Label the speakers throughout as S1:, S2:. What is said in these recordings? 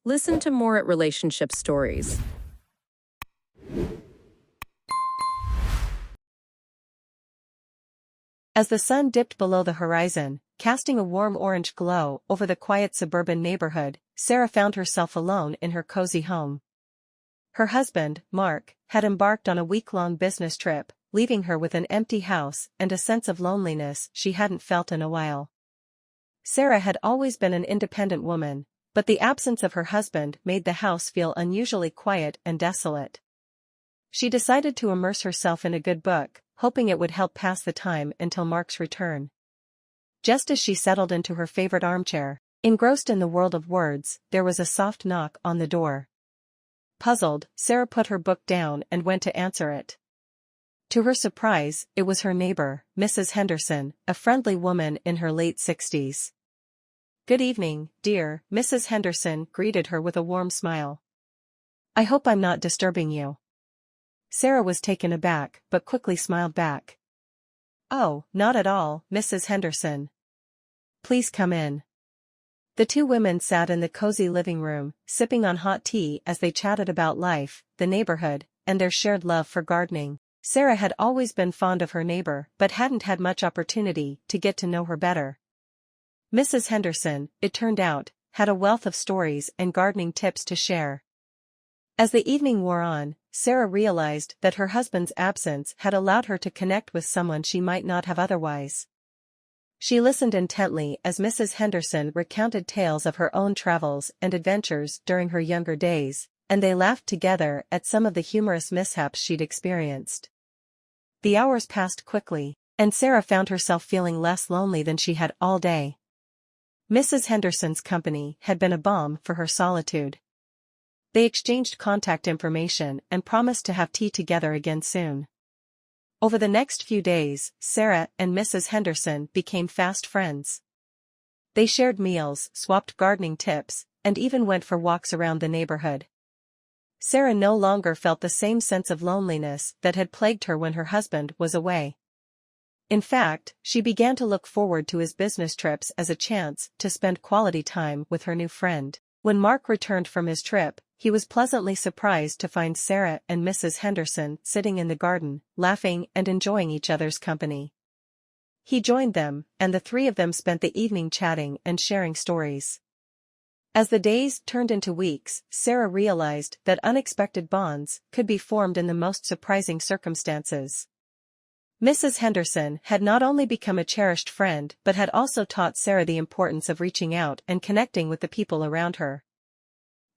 S1: Listen to more at Relationship Stories.
S2: As the sun dipped below the horizon, casting a warm orange glow over the quiet suburban neighborhood, Sarah found herself alone in her cozy home. Her husband, Mark, had embarked on a week-long business trip, leaving her with an empty house and a sense of loneliness she hadn't felt in a while. Sarah had always been an independent woman, but the absence of her husband made the house feel unusually quiet and desolate. She decided to immerse herself in a good book, hoping it would help pass the time until Mark's return. Just as she settled into her favorite armchair, engrossed in the world of words, there was a soft knock on the door. Puzzled, Sarah put her book down and went to answer it. To her surprise, it was her neighbor, Mrs. Henderson, a friendly woman in her late 60s. "Good evening, dear," Mrs. Henderson greeted her with a warm smile. "I hope I'm not disturbing you." Sarah was taken aback but quickly smiled back. "Oh, not at all, Mrs. Henderson. Please come in." The two women sat in the cozy living room, sipping on hot tea as they chatted about life, the neighborhood, and their shared love for gardening. Sarah had always been fond of her neighbor but hadn't had much opportunity to get to know her better. Mrs. Henderson, it turned out, had a wealth of stories and gardening tips to share. As the evening wore on, Sarah realized that her husband's absence had allowed her to connect with someone she might not have otherwise. She listened intently as Mrs. Henderson recounted tales of her own travels and adventures during her younger days, and they laughed together at some of the humorous mishaps she'd experienced. The hours passed quickly, and Sarah found herself feeling less lonely than she had all day. Mrs. Henderson's company had been a balm for her solitude. They exchanged contact information and promised to have tea together again soon. Over the next few days, Sarah and Mrs. Henderson became fast friends. They shared meals, swapped gardening tips, and even went for walks around the neighborhood. Sarah no longer felt the same sense of loneliness that had plagued her when her husband was away. In fact, she began to look forward to his business trips as a chance to spend quality time with her new friend. When Mark returned from his trip, he was pleasantly surprised to find Sarah and Mrs. Henderson sitting in the garden, laughing and enjoying each other's company. He joined them, and the three of them spent the evening chatting and sharing stories. As the days turned into weeks, Sarah realized that unexpected bonds could be formed in the most surprising circumstances. Mrs. Henderson had not only become a cherished friend but had also taught Sarah the importance of reaching out and connecting with the people around her.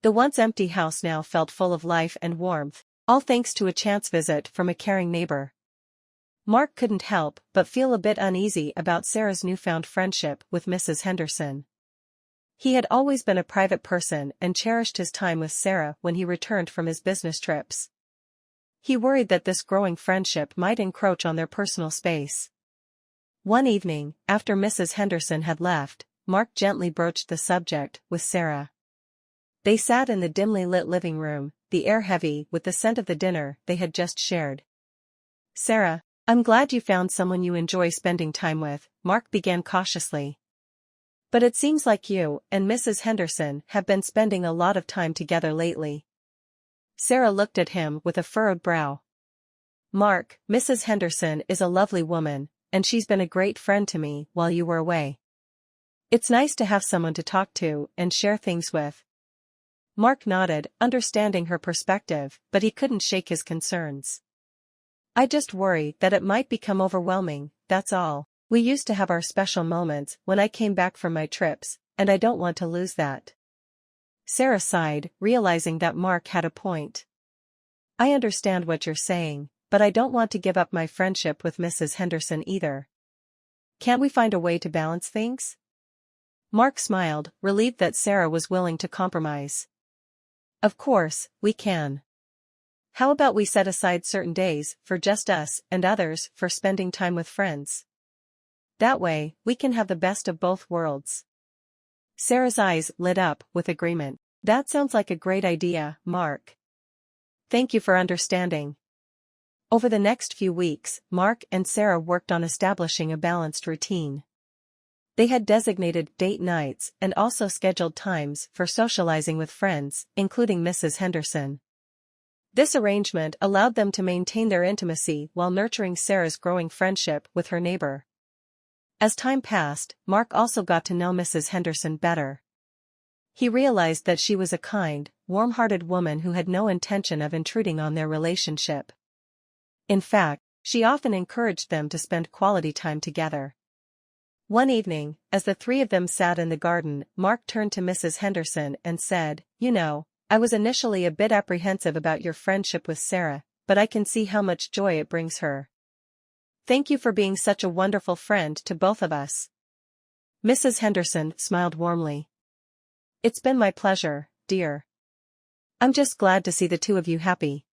S2: The once empty house now felt full of life and warmth, all thanks to a chance visit from a caring neighbor. Mark couldn't help but feel a bit uneasy about Sarah's newfound friendship with Mrs. Henderson. He had always been a private person and cherished his time with Sarah when he returned from his business trips. He worried that this growing friendship might encroach on their personal space. One evening, after Mrs. Henderson had left, Mark gently broached the subject with Sarah. They sat in the dimly lit living room, the air heavy with the scent of the dinner they had just shared. "Sarah, I'm glad you found someone you enjoy spending time with," Mark began cautiously. "But it seems like you and Mrs. Henderson have been spending a lot of time together lately." Sarah looked at him with a furrowed brow. "Mark, Mrs. Henderson is a lovely woman, and she's been a great friend to me while you were away. It's nice to have someone to talk to and share things with." Mark nodded, understanding her perspective, but he couldn't shake his concerns. "I just worry that it might become overwhelming, that's all. We used to have our special moments when I came back from my trips, and I don't want to lose that." Sarah sighed, realizing that Mark had a point. "I understand what you're saying, but I don't want to give up my friendship with Mrs. Henderson either. Can't we find a way to balance things?" Mark smiled, relieved that Sarah was willing to compromise. "Of course, we can. How about we set aside certain days for just us and others for spending time with friends? That way, we can have the best of both worlds." Sarah's eyes lit up with agreement. "That sounds like a great idea, Mark. Thank you for understanding." Over the next few weeks, Mark and Sarah worked on establishing a balanced routine. They had designated date nights and also scheduled times for socializing with friends, including Mrs. Henderson. This arrangement allowed them to maintain their intimacy while nurturing Sarah's growing friendship with her neighbor. As time passed, Mark also got to know Mrs. Henderson better. He realized that she was a kind, warm-hearted woman who had no intention of intruding on their relationship. In fact, she often encouraged them to spend quality time together. One evening, as the three of them sat in the garden, Mark turned to Mrs. Henderson and said, "You know, I was initially a bit apprehensive about your friendship with Sarah, but I can see how much joy it brings her. Thank you for being such a wonderful friend to both of us." Mrs. Henderson smiled warmly. "It's been my pleasure, dear. I'm just glad to see the two of you happy."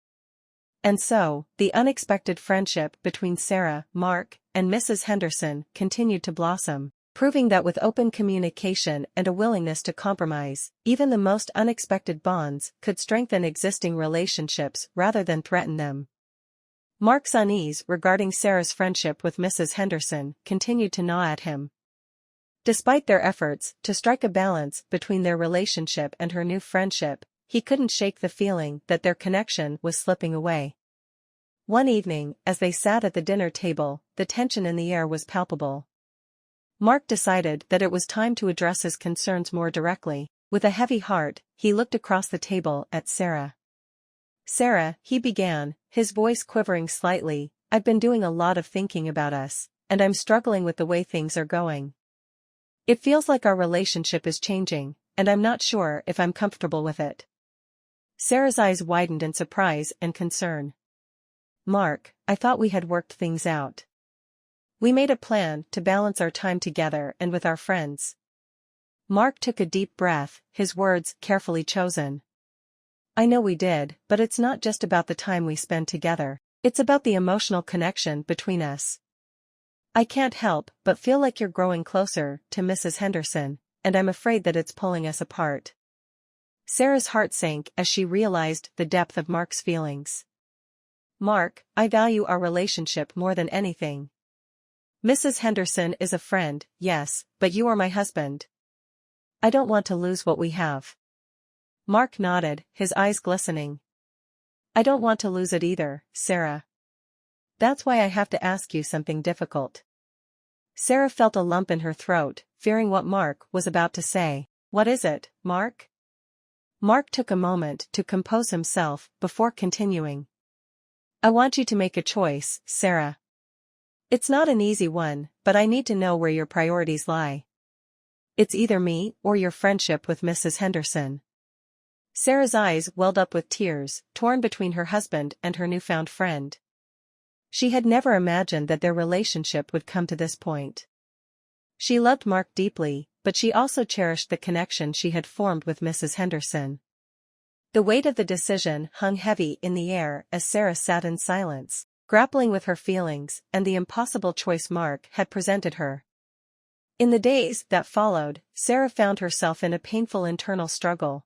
S2: And so, the unexpected friendship between Sarah, Mark, and Mrs. Henderson continued to blossom, proving that with open communication and a willingness to compromise, even the most unexpected bonds could strengthen existing relationships rather than threaten them. Mark's unease regarding Sarah's friendship with Mrs. Henderson continued to gnaw at him. Despite their efforts to strike a balance between their relationship and her new friendship, he couldn't shake the feeling that their connection was slipping away. One evening, as they sat at the dinner table, the tension in the air was palpable. Mark decided that it was time to address his concerns more directly. With a heavy heart, he looked across the table at Sarah. "Sarah," he began, his voice quivering slightly, "I've been doing a lot of thinking about us, and I'm struggling with the way things are going. It feels like our relationship is changing, and I'm not sure if I'm comfortable with it." Sarah's eyes widened in surprise and concern. "Mark, I thought we had worked things out. We made a plan to balance our time together and with our friends." Mark took a deep breath, his words carefully chosen. "I know we did, but it's not just about the time we spend together. It's about the emotional connection between us. I can't help but feel like you're growing closer to Mrs. Henderson, and I'm afraid that it's pulling us apart." Sarah's heart sank as she realized the depth of Mark's feelings. "Mark, I value our relationship more than anything. Mrs. Henderson is a friend, yes, but you are my husband. I don't want to lose what we have." Mark nodded, his eyes glistening. "I don't want to lose it either, Sarah. That's why I have to ask you something difficult." Sarah felt a lump in her throat, fearing what Mark was about to say. "What is it, Mark?" Mark took a moment to compose himself before continuing. "I want you to make a choice, Sarah. It's not an easy one, but I need to know where your priorities lie. It's either me or your friendship with Mrs. Henderson." Sarah's eyes welled up with tears, torn between her husband and her newfound friend. She had never imagined that their relationship would come to this point. She loved Mark deeply, but she also cherished the connection she had formed with Mrs. Henderson. The weight of the decision hung heavy in the air as Sarah sat in silence, grappling with her feelings and the impossible choice Mark had presented her. In the days that followed, Sarah found herself in a painful internal struggle.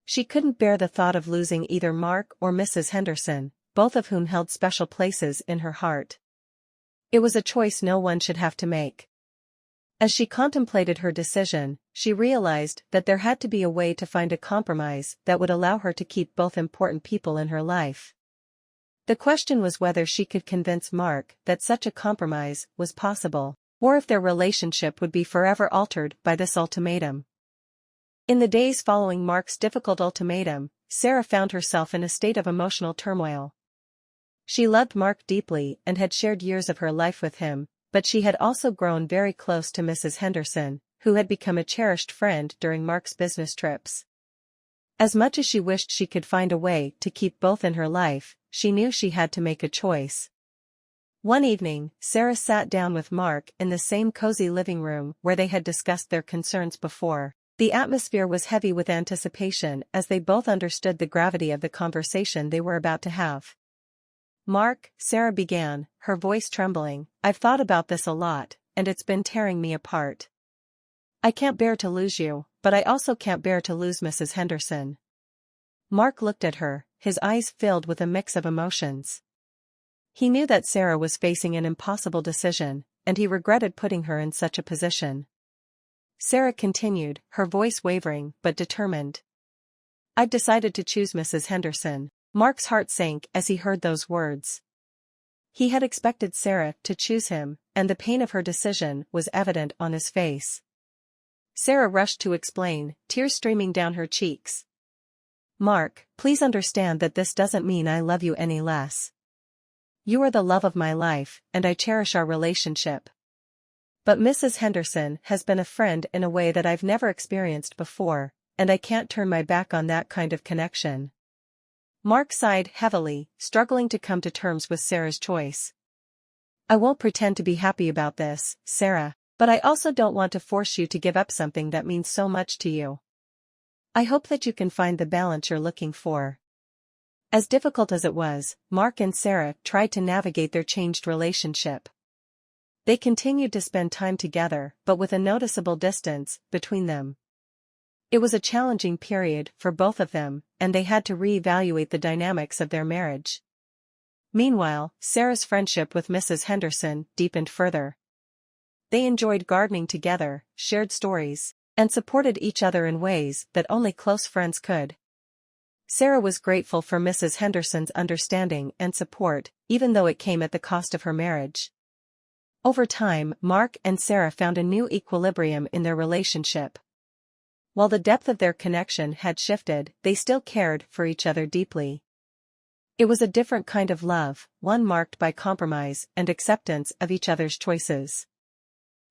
S2: She couldn't bear the thought of losing either Mark or Mrs. Henderson, both of whom held special places in her heart. It was a choice no one should have to make. As she contemplated her decision, she realized that there had to be a way to find a compromise that would allow her to keep both important people in her life. The question was whether she could convince Mark that such a compromise was possible, or if their relationship would be forever altered by this ultimatum. In the days following Mark's difficult ultimatum, Sarah found herself in a state of emotional turmoil. She loved Mark deeply and had shared years of her life with him, but she had also grown very close to Mrs. Henderson, who had become a cherished friend during Mark's business trips. As much as she wished she could find a way to keep both in her life, she knew she had to make a choice. One evening, Sarah sat down with Mark in the same cozy living room where they had discussed their concerns before. The atmosphere was heavy with anticipation as they both understood the gravity of the conversation they were about to have. "Mark," Sarah began, her voice trembling, "I've thought about this a lot, and it's been tearing me apart. I can't bear to lose you, but I also can't bear to lose Mrs. Henderson." Mark looked at her, his eyes filled with a mix of emotions. He knew that Sarah was facing an impossible decision, and he regretted putting her in such a position. Sarah continued, her voice wavering but determined. "I've decided to choose Mrs. Henderson." Mark's heart sank as he heard those words. He had expected Sarah to choose him, and the pain of her decision was evident on his face. Sarah rushed to explain, tears streaming down her cheeks. "Mark, please understand that this doesn't mean I love you any less. You are the love of my life, and I cherish our relationship. But Mrs. Henderson has been a friend in a way that I've never experienced before, and I can't turn my back on that kind of connection." Mark sighed heavily, struggling to come to terms with Sarah's choice. "I won't pretend to be happy about this, Sarah, but I also don't want to force you to give up something that means so much to you. I hope that you can find the balance you're looking for." As difficult as it was, Mark and Sarah tried to navigate their changed relationship. They continued to spend time together, but with a noticeable distance between them. It was a challenging period for both of them, and they had to reevaluate the dynamics of their marriage. Meanwhile, Sarah's friendship with Mrs. Henderson deepened further. They enjoyed gardening together, shared stories, and supported each other in ways that only close friends could. Sarah was grateful for Mrs. Henderson's understanding and support, even though it came at the cost of her marriage. Over time, Mark and Sarah found a new equilibrium in their relationship. While the depth of their connection had shifted, they still cared for each other deeply. It was a different kind of love, one marked by compromise and acceptance of each other's choices.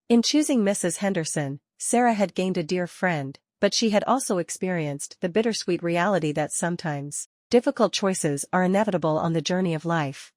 S2: In choosing Mrs. Henderson, Sarah had gained a dear friend, but she had also experienced the bittersweet reality that sometimes difficult choices are inevitable on the journey of life.